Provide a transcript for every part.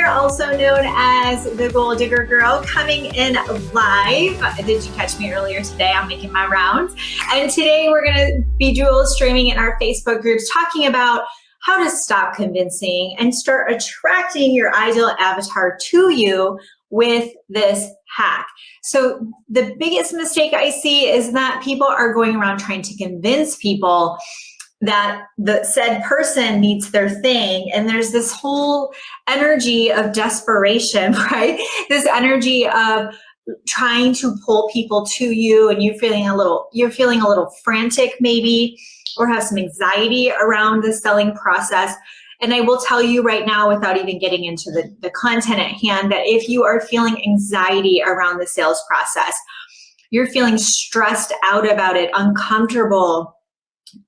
here, also known as the Goal Digger Girl, coming in live. Did you catch me earlier today? I'm making my rounds. And today we're going to be dual streaming in our Facebook groups, talking about how to stop convincing and start attracting your ideal avatar to you with this hack. So the biggest mistake I see is that people are going around trying to convince people that the said person needs their thing. And there's this whole energy of desperation, right? This energy of trying to pull people to you, and you're feeling a little frantic maybe, or have some anxiety around the selling process. And I will tell you right now, without even getting into the content at hand, that if you are feeling anxiety around the sales process, you're feeling stressed out about it, uncomfortable,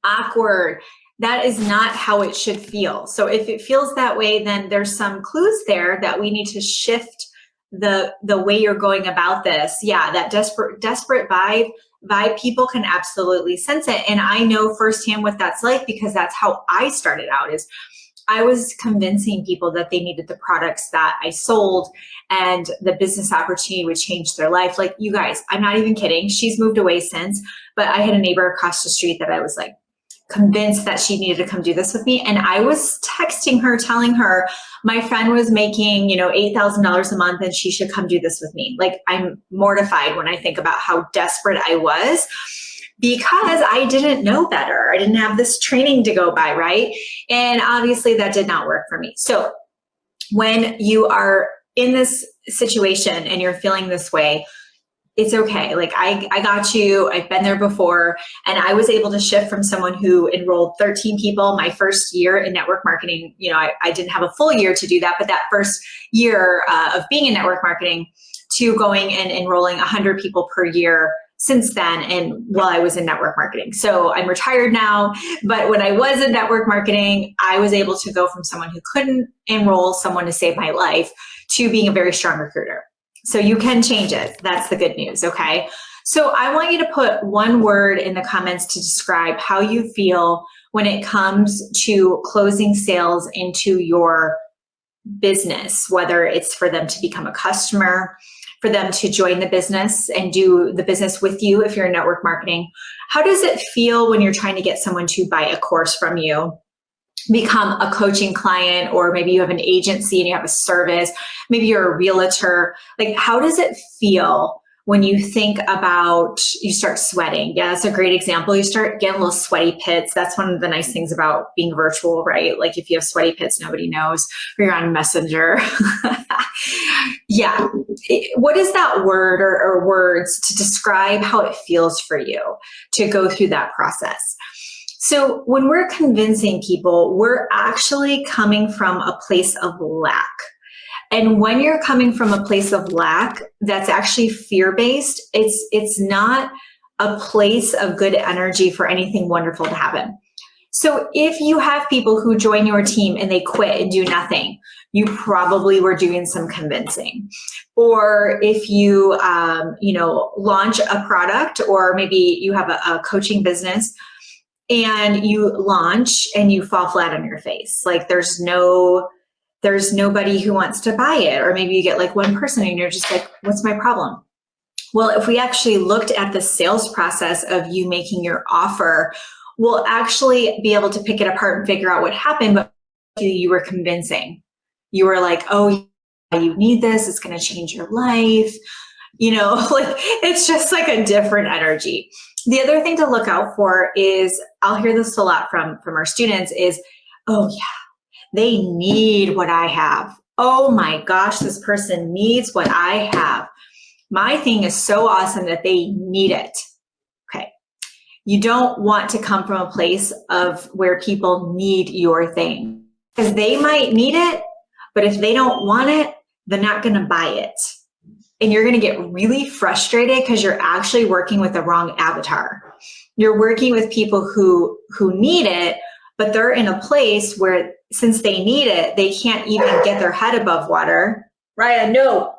awkward, that is not how it should feel. So if it feels that way, then there's some clues there that we need to shift the way you're going about this. Yeah, that desperate vibe, people can absolutely sense it. And I know firsthand what that's like, because that's how I started out. Is I was convincing people that they needed the products that I sold and the business opportunity would change their life. Like, you guys, I'm not even kidding. She's moved away since, but I had a neighbor across the street that I was like convinced that she needed to come do this with me. And I was texting her, telling her my friend was making, $8,000 a month and she should come do this with me. Like, I'm mortified when I think about how desperate I was, because I didn't know better. I didn't have this training to go by, right? And obviously that did not work for me. So when you are in this situation and you're feeling this way, it's okay. Like, I got you. I've been there before. And I was able to shift from someone who enrolled 13 people my first year in network marketing. I didn't have a full year to do that, but that first year of being in network marketing, to going and enrolling 100 people per year since then, and while I was in network marketing. So I'm retired now, but when I was in network marketing, I was able to go from someone who couldn't enroll someone to save my life to being a very strong recruiter. So you can change it. That's the good news, okay? So I want you to put one word in the comments to describe how you feel when it comes to closing sales into your business, whether it's for them to become a customer, for them to join the business and do the business with you if you're in network marketing. How does it feel when you're trying to get someone to buy a course from you, become a coaching client, or maybe you have an agency and you have a service, maybe you're a realtor? Like, how does it feel when you think about, you start sweating? Yeah, that's a great example. You start getting little sweaty pits. That's one of the nice things about being virtual, right? Like, if you have sweaty pits, nobody knows, or you're on Messenger. Yeah. What is that word or words to describe how it feels for you to go through that process? So when we're convincing people, we're actually coming from a place of lack. And when you're coming from a place of lack, that's actually fear-based. It's not a place of good energy for anything wonderful to happen. So if you have people who join your team and they quit and do nothing, you probably were doing some convincing. Or if you, launch a product, or maybe you have a coaching business and you launch and you fall flat on your face. Like, there's nobody who wants to buy it. Or maybe you get like one person and you're just like, what's my problem? Well, if we actually looked at the sales process of you making your offer, we'll actually be able to pick it apart and figure out what happened. But you were convincing. You were like, oh, you need this. It's going to change your life. Like, it's just like a different energy. The other thing to look out for is, I'll hear this a lot from our students, is, oh yeah, they need what I have. Oh my gosh, this person needs what I have. My thing is so awesome that they need it. Okay. You don't want to come from a place of where people need your thing, because they might need it, but if they don't want it, they're not going to buy it. And you're going to get really frustrated because you're actually working with the wrong avatar. You're working with people who need it, but they're in a place where, since they need it, they can't even get their head above water. Right? No.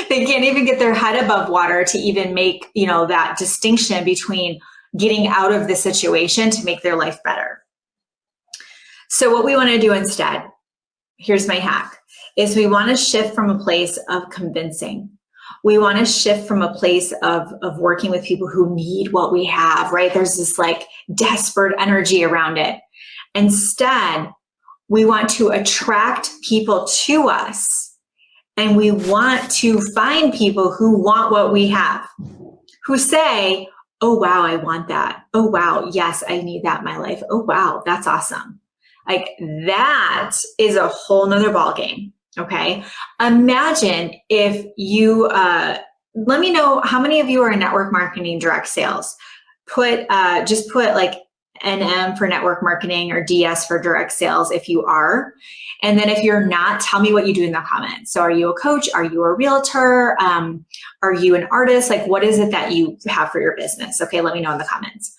They can't even get their head above water to even make, that distinction between getting out of the situation to make their life better. So what we want to do instead, here's my hack. is we want to shift from a place of convincing. We want to shift from a place of working with people who need what we have, right? There's this like desperate energy around it. Instead, we want to attract people to us, and we want to find people who want what we have, who say, oh, wow, I want that. Oh, wow, yes, I need that in my life. Oh, wow, that's awesome. Like that is a whole nother ballgame. Okay. Imagine if you, let me know how many of you are in network marketing direct sales. Just put like NM for network marketing or DS for direct sales if you are. And then if you're not, tell me what you do in the comments. So are you a coach? Are you a realtor? Are you an artist? Like what is it that you have for your business? Okay. Let me know in the comments.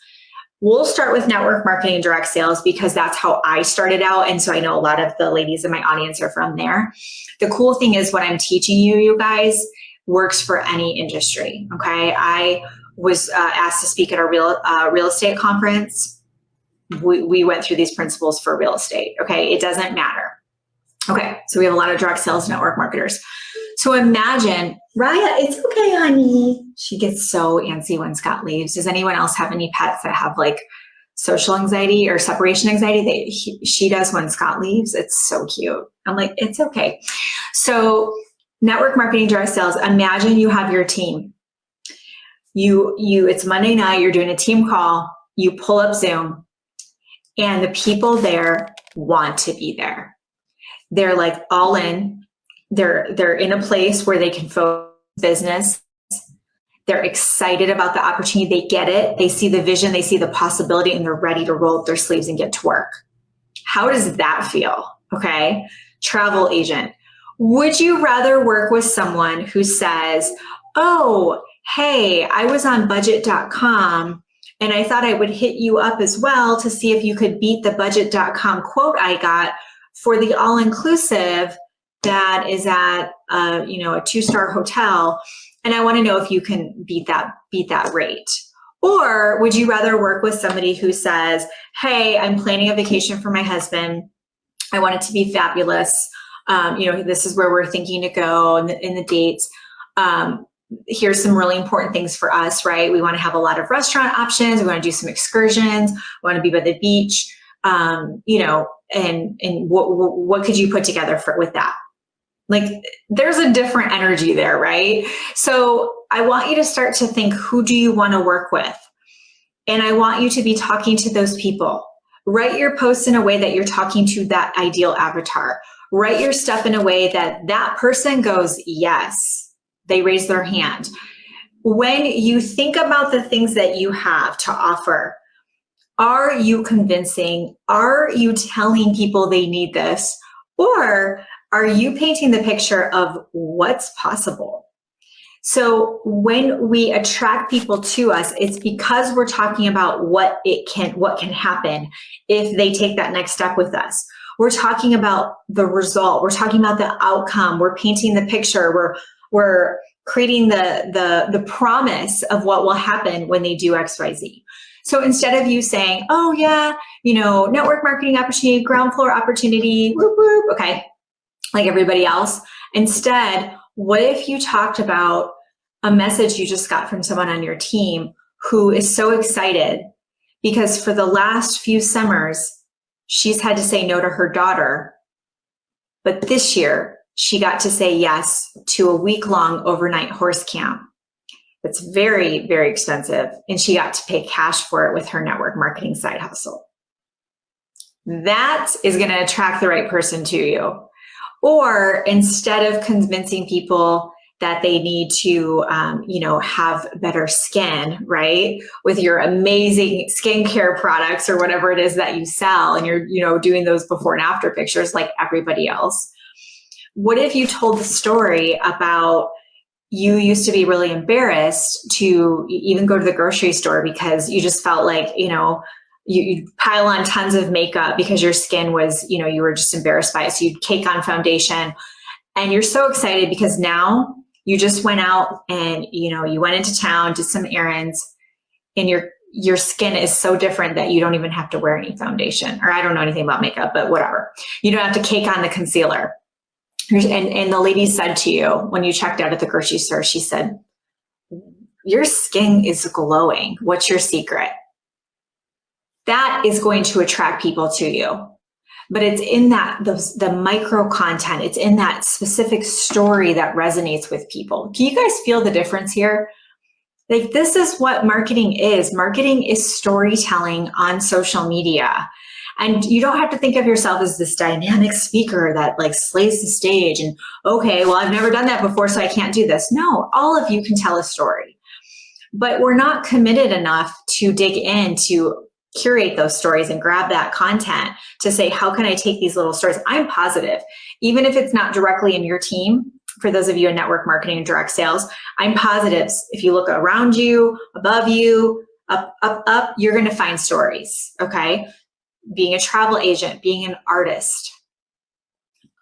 We'll start with network marketing and direct sales because that's how I started out. And so I know a lot of the ladies in my audience are from there. The cool thing is what I'm teaching you guys works for any industry. Okay. I was asked to speak at a real estate conference. We went through these principles for real estate. Okay. It doesn't matter. Okay. So we have a lot of direct sales network marketers. So imagine, Raya, it's okay, honey. She gets so antsy when Scott leaves. Does anyone else have any pets that have like social anxiety or separation anxiety? She does when Scott leaves. It's so cute. I'm like, it's okay. So network marketing, direct sales, imagine you have your team. It's Monday night, you're doing a team call, you pull up Zoom, and the people there want to be there. They're like all in. They're in a place where they can focus business. They're excited about the opportunity. They get it. They see the vision. They see the possibility, and they're ready to roll up their sleeves and get to work. How does that feel? Okay. Travel agent. Would you rather work with someone who says, oh, hey, I was on budget.com and I thought I would hit you up as well to see if you could beat the budget.com quote I got for the all-inclusive that is at a 2-star hotel, and I want to know if you can beat that rate? Or would you rather work with somebody who says, hey, I'm planning a vacation for my husband. I want it to be fabulous. This is where we're thinking to go in the dates. Here's some really important things for us, right? We want to have a lot of restaurant options. We want to do some excursions. We want to be by the beach, and what could you put together with that? Like there's a different energy there, right? So I want you to start to think, who do you want to work with? And I want you to be talking to those people. Write your posts in a way that you're talking to that ideal avatar. Write your stuff in a way that that person goes, yes, they raise their hand. When you think about the things that you have to offer, are you convincing? Are you telling people they need this? Or are you painting the picture of what's possible? So when we attract people to us, it's because we're talking about what can happen if they take that next step with us. We're talking about the result. We're talking about the outcome. We're painting the picture. We're creating the promise of what will happen when they do X, Y, Z. So instead of you saying, oh yeah, network marketing opportunity, ground floor opportunity, whoop, whoop, okay, like everybody else. Instead, what if you talked about a message you just got from someone on your team who is so excited because for the last few summers, she's had to say no to her daughter. But this year, she got to say yes to a week-long overnight horse camp. That's very, very expensive. And she got to pay cash for it with her network marketing side hustle. That is going to attract the right person to you. Or instead of convincing people that they need to, have better skin, right? With your amazing skincare products or whatever it is that you sell, and you're, doing those before and after pictures like everybody else. What if you told the story about you used to be really embarrassed to even go to the grocery store because you just felt like, you'd pile on tons of makeup because your skin was, you were just embarrassed by it. So you'd cake on foundation, and you're so excited because now you just went out and, you went into town, did some errands, and your skin is so different that you don't even have to wear any foundation. Or I don't know anything about makeup, but whatever. You don't have to cake on the concealer. And the lady said to you when you checked out at the grocery store, she said, your skin is glowing. What's your secret? That is going to attract people to you. But it's in that, the micro content, it's in that specific story that resonates with people. Can you guys feel the difference here? Like, this is what marketing is. Marketing is storytelling on social media. And you don't have to think of yourself as this dynamic speaker that like slays the stage and, okay, well, I've never done that before, so I can't do this. No, all of you can tell a story. But we're not committed enough to dig in to curate those stories and grab that content to say, how can I take these little stories? I'm positive, even if it's not directly in your team, for those of you in network marketing and direct sales, I'm positive if you look around you, above you, up, you're going to find stories, okay? Being a travel agent, being an artist.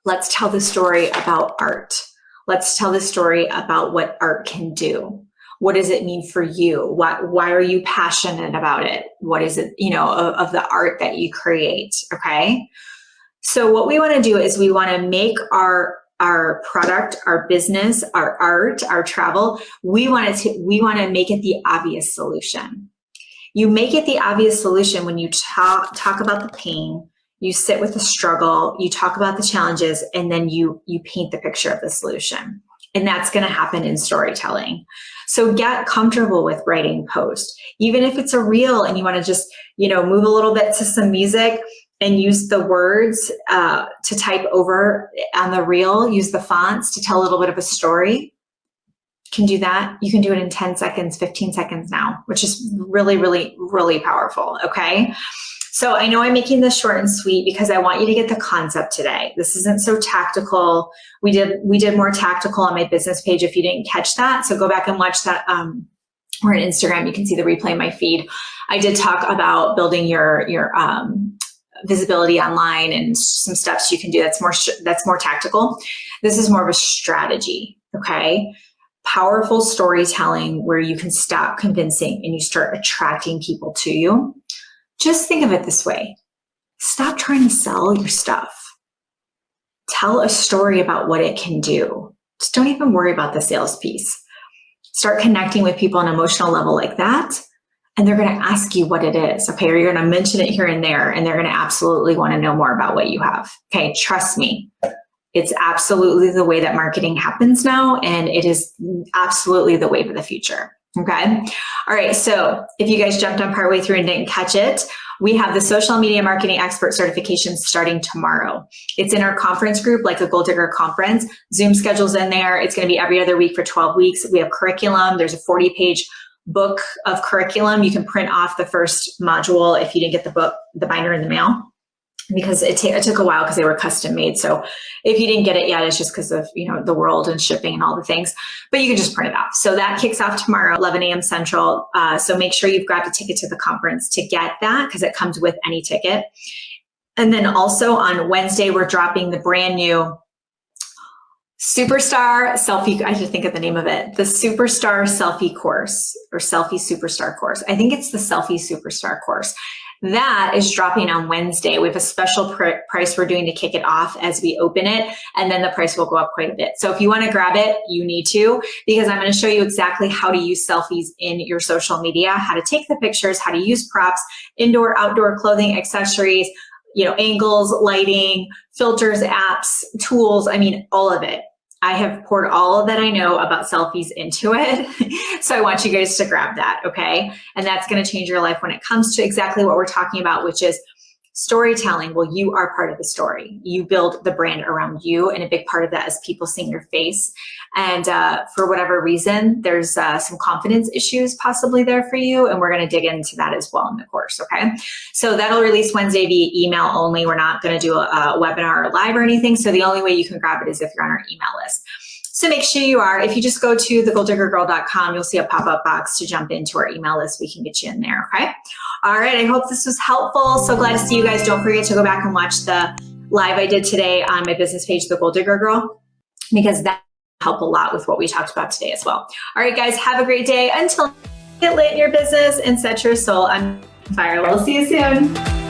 Let's tell the story about art. Let's tell the story about what art can do. What does it mean for you? Why are you passionate about it? What is it, of the art that you create, okay? So what we want to do is we want to make our product, our business, our art, our travel, we want to make it the obvious solution. You make it the obvious solution when you talk about the pain, you sit with the struggle, you talk about the challenges, and then you paint the picture of the solution. And that's going to happen in storytelling. So get comfortable with writing posts. Even if it's a reel and you want to just, move a little bit to some music and use the words to type over on the reel, use the fonts to tell a little bit of a story. You can do that. You can do it in 10 seconds, 15 seconds now, which is really, really, really powerful. Okay. So I know I'm making this short and sweet because I want you to get the concept today. This isn't so tactical. We did more tactical on my business page if you didn't catch that. So go back and watch that. Or on Instagram, you can see the replay in my feed. I did talk about building your visibility online and some steps you can do. That's more tactical. This is more of a strategy. Okay. Powerful storytelling where you can stop convincing and you start attracting people to you. Just think of it this way. Stop trying to sell your stuff. Tell a story about what it can do. Just don't even worry about the sales piece. Start connecting with people on an emotional level like that, and they're going to ask you what it is, okay? Or you're going to mention it here and there, and they're going to absolutely want to know more about what you have, okay? Trust me. It's absolutely the way that marketing happens now, and it is absolutely the wave of the future. Okay. All right. So if you guys jumped on partway through and didn't catch it, we have the social media marketing expert certification starting tomorrow. It's in our conference group, like a Gold Digger conference. Zoom schedule's in there. It's going to be every other week for 12 weeks. We have curriculum. There's a 40-page book of curriculum. You can print off the first module if you didn't get the book, the binder in the mail, because it took a while because they were custom made. So if you didn't get it yet, it's just because of, the world and shipping and all the things, but you can just print it off. So that kicks off tomorrow, 11 a.m. Central. So make sure you've grabbed a ticket to the conference to get that, because it comes with any ticket. And then also on Wednesday, we're dropping the brand new Superstar Selfie. I should think of the name of it. The Superstar Selfie course, or Selfie Superstar course. I think it's the Selfie Superstar course. That is dropping on Wednesday. We have a special price we're doing to kick it off as we open it, and then the price will go up quite a bit. So if you want to grab it, you need to, because I'm going to show you exactly how to use selfies in your social media, how to take the pictures, how to use props, indoor, outdoor clothing, accessories, angles, lighting, filters, apps, tools. I mean, all of it. I have poured all of that I know about selfies into it. So I want you guys to grab that, okay? And that's going to change your life when it comes to exactly what we're talking about, which is storytelling. Well, you are part of the story. You build the brand around you, and a big part of that is people seeing your face. And for whatever reason, there's some confidence issues possibly there for you, and we're going to dig into that as well in the course, okay? So that'll release Wednesday via email only. We're not going to do a webinar or live or anything, so the only way you can grab it is if you're on our email list. So make sure you are. If you just go to thegolddiggergirl.com, you'll see a pop-up box to jump into our email list. We can get you in there, okay? All right, I hope this was helpful. So glad to see you guys. Don't forget to go back and watch the live I did today on my business page, The Gold Digger Girl, because that will help a lot with what we talked about today as well. All right, guys, have a great day. Until get lit in your business and set your soul on fire. We'll see you soon.